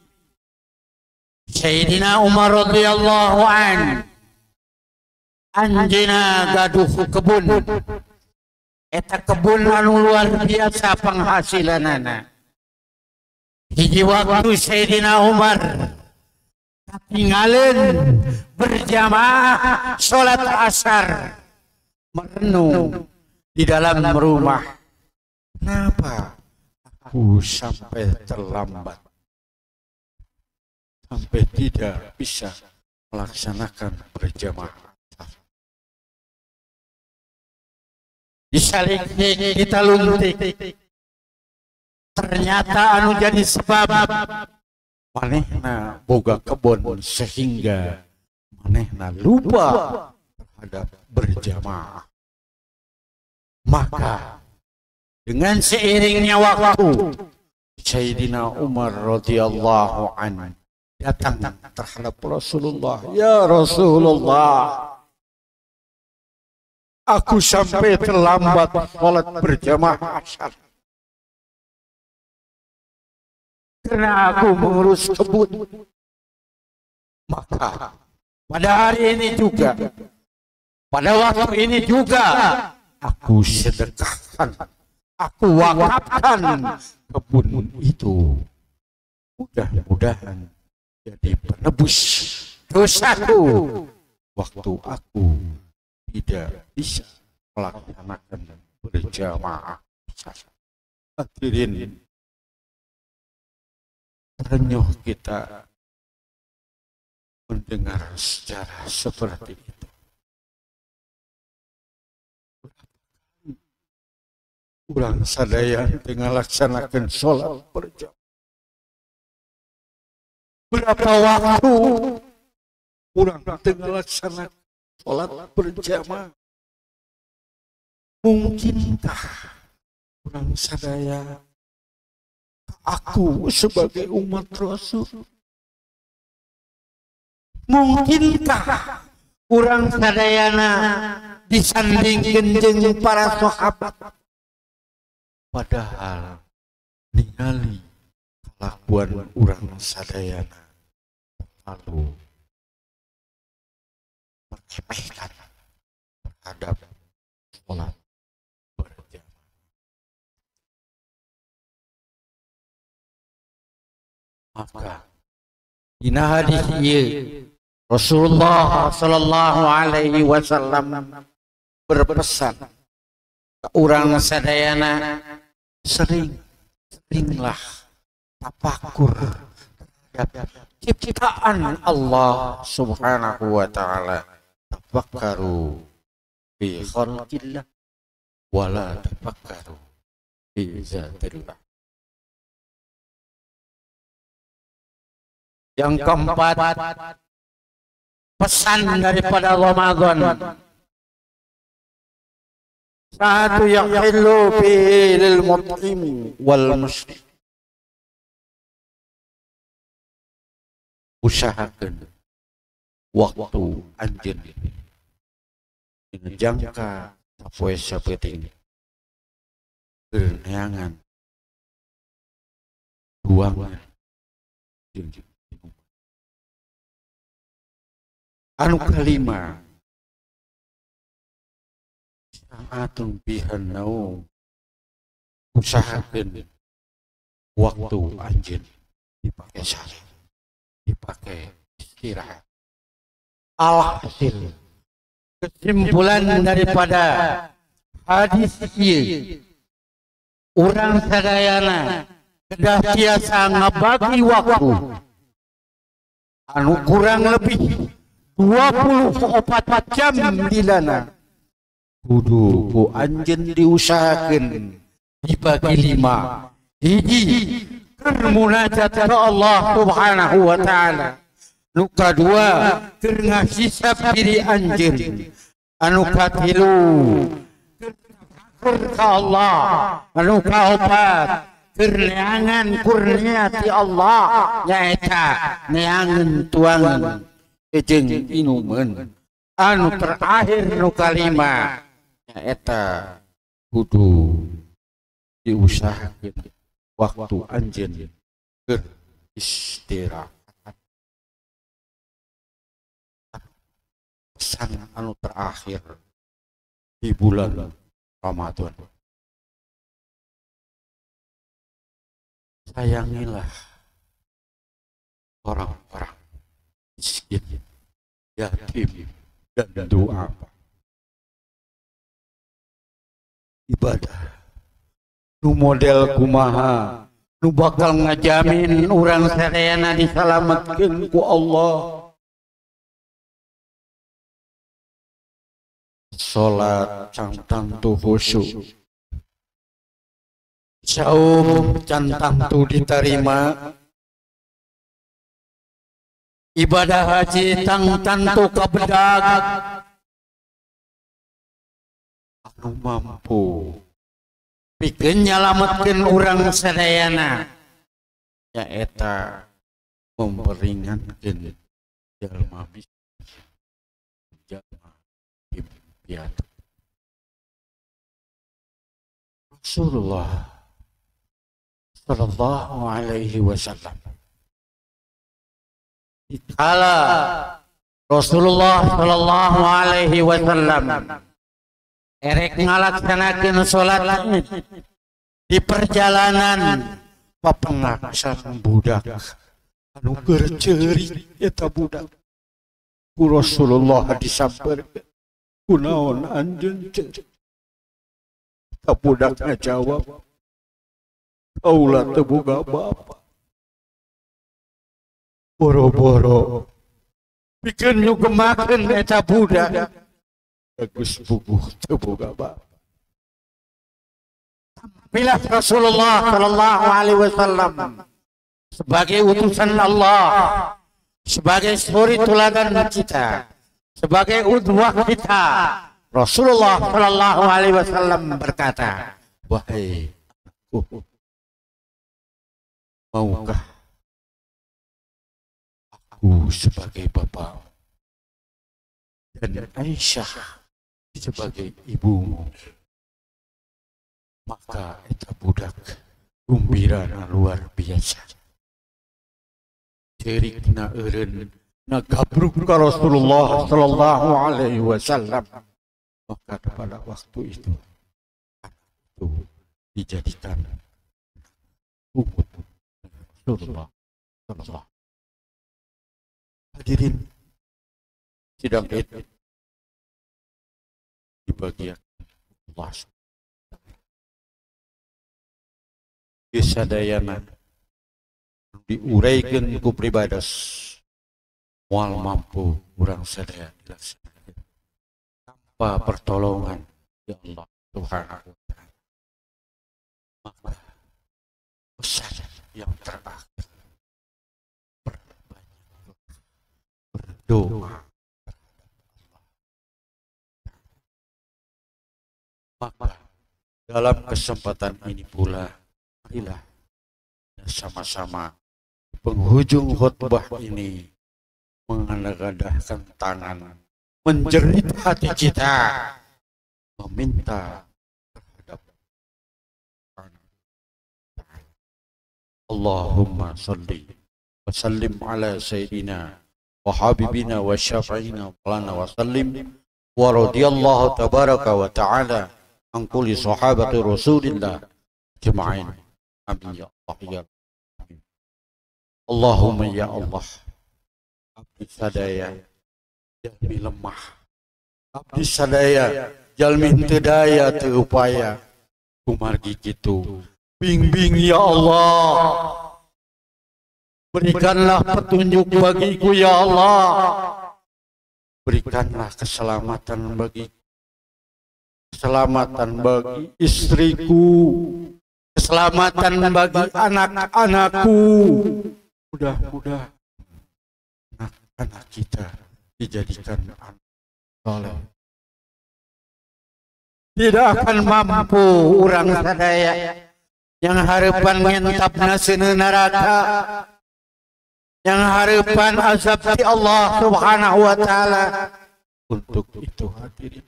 Sayyidina Umar radhiyallahu an anjeunna gaduh kebun. Eta kebun anu luar biasa penghasilanana. Hiji waktu Sayyidina Umar katinggalin berjamaah salat asar merenung di dalam rumah. Kenapa aku sampai terlambat, sampai tidak bisa melaksanakan berjamaah? Disaliknya kita luntik, ternyata anu jadi sebab manehna boga kebun sehingga manehna lupa terhadap berjamaah. Maka dengan seiringnya waktu Sayyidina Umar radhiyallahu anhu datang terhadap Rasulullah. Ya Rasulullah, aku sampai terlambat sholat berjamaah asar karena aku mengurus kebun. Maka pada hari ini juga, pada waktu ini juga, aku sedekahkan, aku wakafkan kebun itu. Mudah-mudahan jadi penebus dosaku waktu aku tidak bisa melaksanakan berjamaah. Hadirin, terenyuh kita mendengar sejarah seperti itu. Urang sadaya dengan laksanakan sholat berjamaah. Berapa waktu urang dengan laksanakan sholat berjamaah? Mungkinkah urang sadaya, aku sebagai umat Rasul, mungkinkah urang sadayana disandingkeun jeung para sahabat? Padahal ningali kelakuan urang sadayana lalu meremehkan terhadap sholat berjamaah. Maka dina hadis ieu Rasulullah sallallahu alaihi wasallam berpesan ka urang sadayana, seringlah tafakur terhadap ciptaan Allah subhanahu wa ta'ala. Tafakkaru fi khalqillah wala tafakkaru fi zatillah. Yang keempat, pesan daripada Ramadan. Satu, yahillu fihi lil mut'im wal musyrik. Usahakeun waktu anjeun dina jangka sapoe sapeuting keur neangan buangan jeung anu kalima sangatun bihan naum. Usahakeun waktu anjeun dipake salat, dipakai istirahat. Alhasil, kesimpulan daripada hadis ieu, urang sadayana kedah tiasa ngabagi waktu anu kurang lebih 24 jam dilana kudu ku anjeun diusahakeun dibagi 5 hiji keur munajat ka Allah Subhanahu wa taala, nu kadua keur ngahisab diri anjeun, anu katilu keur ka Allah, anu kaopat keur neangan kurnia ti Allah nyaeta neangan tuangan jeung inumeun, anu terakhir nu kalima nyaeta kudu diusahakeun waktu anjeun keur istirahat. Pesan anu terakhir di bulan Ramadan, sayangilah orang-orang miskin, yatim, dan doa. Ibadah nu model kumaha nu bakal ngajamin urang sadayana disalametkeun ku Allah. Salat cantantu khusyuk, saum cantantu diterima, ibadah haji tantu kabedag, anu mampu pikeun nyalametkeun urang sadayana nyaeta memperingatkeun jalma miskin, jalma piatu. Rasulullah sallallahu alaihi wasallam dikala Rasulullah sallallahu alaihi wasallam erek ngalaksanakeun salat di perjalanan papendak sareng budak anu keur ceurik eta budak ku Rasulullah disampeurkeun, kunaon anjeun ceurik? Eta budak ngajawab, kaula teu boga bapa, boro-boro pikeun nyugemakeun eta budak bagus bubuh teu boga bapa. Bila Rasulullah sallallahu alaihi wasallam sebagai utusan Allah, sebagai suri teladan kita, sebagai udwah kita, Rasulullah sallallahu alaihi wasallam berkata, wahai anakku, maukah aku sebagai bapak dan Aisyah sebagai ibumu? Maka eta budak gumbirana luar biasa. Cerikna eureun ngagabruk ka Rasulullah sallallahu alaihi wasallam. Maka pada waktu itu dijadikan umut Rasulullah sallallahu. Hadirin sidang Id di bagian Allah kesadayana diuraikan ku pribadas moal mampu urang sadaya dilaksanakan tanpa pertolongan ya Allah Subhanahu wa ta'ala. Maka pesan yang terakhir, berdoa. Maka dalam kesempatan ini pula marilah sama-sama penghujung khutbah ini mengadahkan tangan, menjerit hati kita, meminta terhadap Allahumma salli wa sallim ala sayyidina wa habibina wa syafi'ina wa sallim wa radiyallahu tabaraka wa ta'ala an kulli sahabati Rasulillah jama'in. Amin ya Allah ya Amin. Allahumma ya Allah, abdi sadaya jalmi lemah, abdi sadaya jalmi teu daya teu upaya, kumargi kitu Bimbing ya Allah. Berikanlah petunjuk bagiku ya Allah. Berikanlah keselamatan bagi istriku, keselamatan bagi anak-anakku. Mudah-mudahan anak-anak kita dijadikan anak soleh. Tidak akan mampu orang sadaya yang harapan ngentap nasina neraka, yang harapan azab di Allah Subhanahu wa taala. Untuk itu hadirin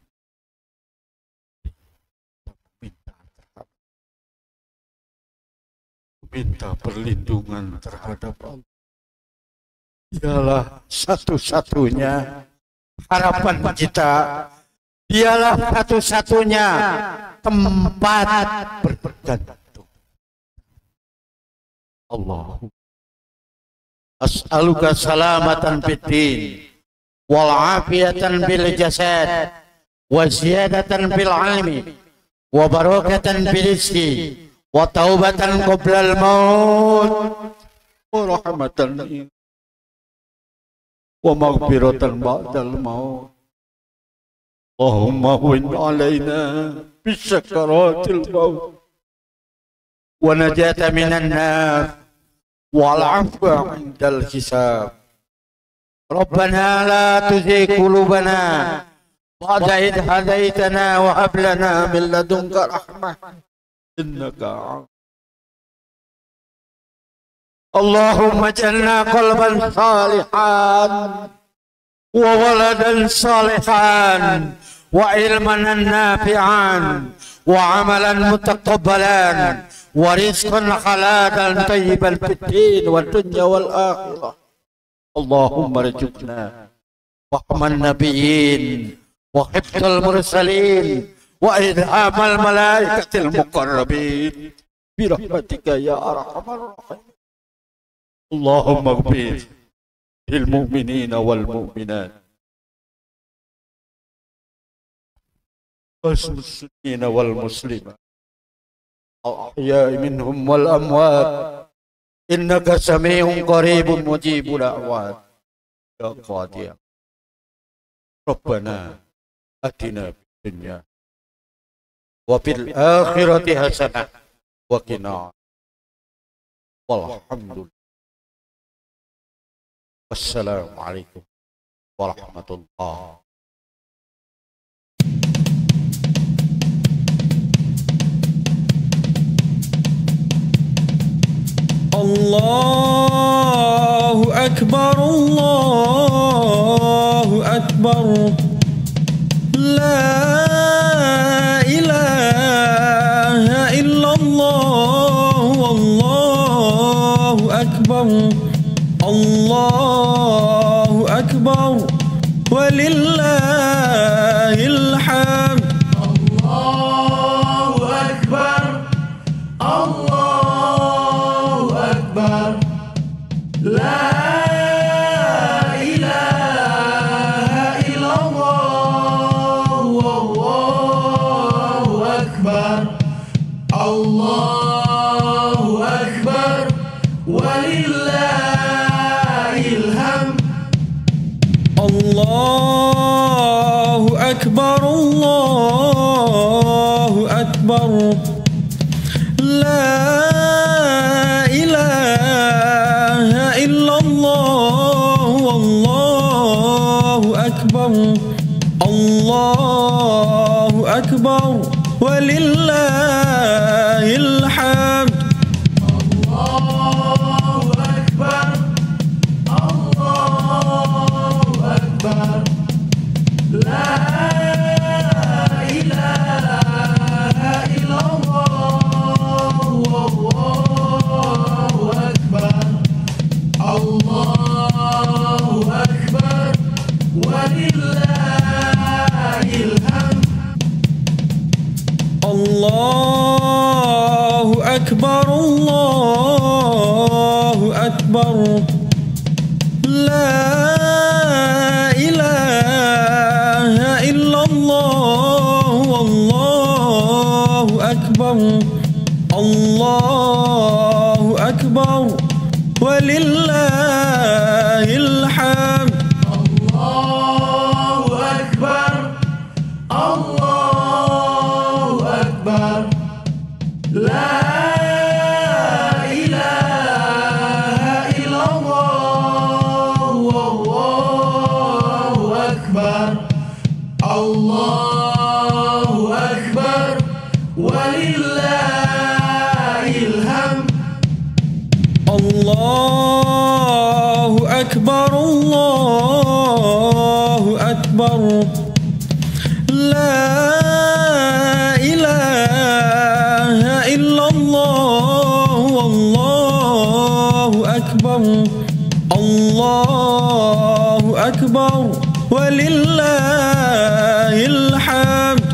minta perlindungan terhadap Allah. Dialah satu-satunya harapan kita. Dialah satu-satunya tempat bergantung. Allahumma as'aluka salamatan fid din wal afiyatan bil jasad wa ziyadatan fil ilmi wa barakatan fil rizqi wa taubatan qabla al maut wa rahmatan wa maghfiratan ba'dal maut. Allahumma win alaina bisakaratil maut wa najata minan nar wal afwa 'indal hisab. Rabbana la tuzigh qulubana ba'da idh hadaitana wa hab lana min ladunka rahmah innaka. Allahumma jalna qalban salihan wa waladan salihan wa ilman nafi'an wa amalan mutaqabbalan wa rizqan halalan tayyiban fid din wad dunya wal akhirah. Allahumma rzuqna fahman nabiyyin wa hifdzal mursalin wa idhamal malaikatil muqarrabin bi rahmatika ya arhamar rahimin. Allahumma ighfir lil mu'minina wal mu'minat wal muslimina wal muslimat al-ahya'i minhum wal amwat innaka sami'un qaribun mujibul da'wat ya qadir. Rabbana atina fid dunya wa fil akhirati hasanah wa qina walhamdulillah. Wassalamualaikum warahmatullahi. Allahu Akbar, Allahu Akbar, La ilaha illallah, Allahu Akbar, Allahu Akbar, walillahil hamd. Allahu Akbar, Allahu Akbar, La ilaha illallah, Allahu Akbar, Allahu Akbar, walillahil hamd. Allahu Akbar, Allahu Akbar, La ilaha illallah, Allahu Akbar, Allahu Akbar, walillahil hamd. Allahu Akbar, Allahu Akbar, La ilaha illallah, Allahu Akbar, Allahu Akbar, walillahil hamd. Allahu Akbar, Allahu Akbar, La ilaha illallah, Allahu Akbar, الله أكبر ولله الحمد الله أكبر الله أكبر لا إله إلا الله والله أكبر الله أكبر ولله الحمد الله أكبر الله أكبر لا إله إلا الله والله أكبر الله أكبر ولله الحمد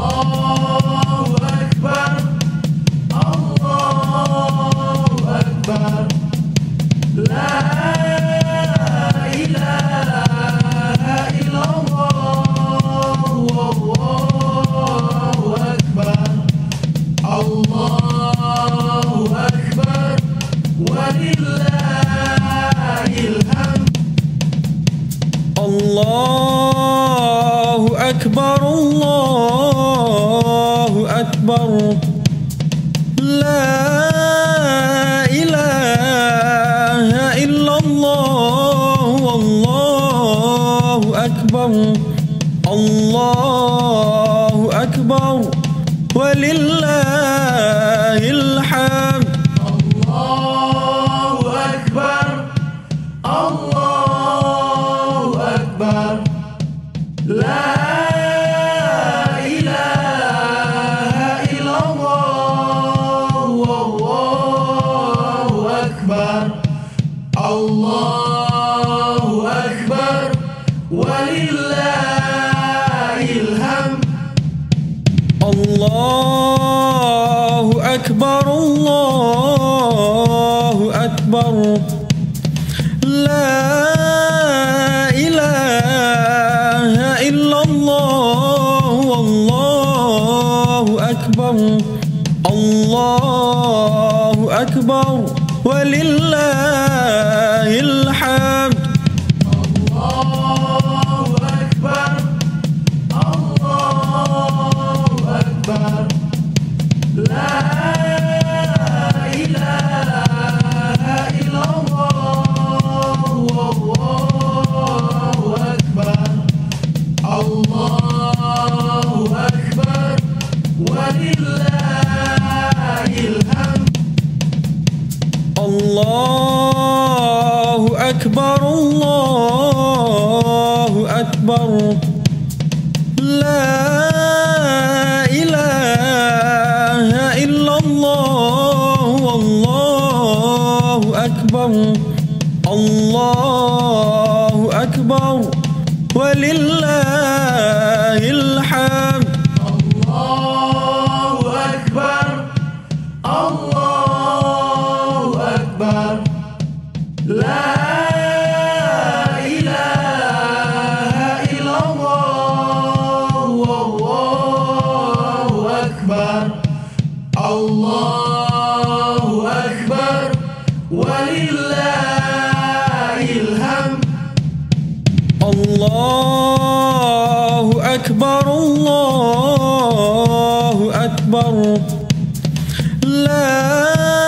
الله أكبر الله أكبر لا إله إلا الله والله أكبر الله أكبر ولله الحمد الله أكبر الله أكبر لا إله إلا الله والله أكبر الله أكبر ولله الحمد الله أكبر الله أكبر لا إله إلا الله والله أكبر الله أكبر ولله الحمد الله أكبر الله أكبر لا إله إلا الله والله أكبر الله أكبر ولله الحمد الله أكبر الله أكبر لا إله إلا الله والله أكبر الله أكبر ولله الحمد الله أكبر الله أكبر لا إله إلا الله والله أكبر الله أكبر ولله الحمد الله أكبر الله أكبر لا إله إلا الله والله أكبر الله أكبر ولله الحمد الله أكبر الله أكبر لا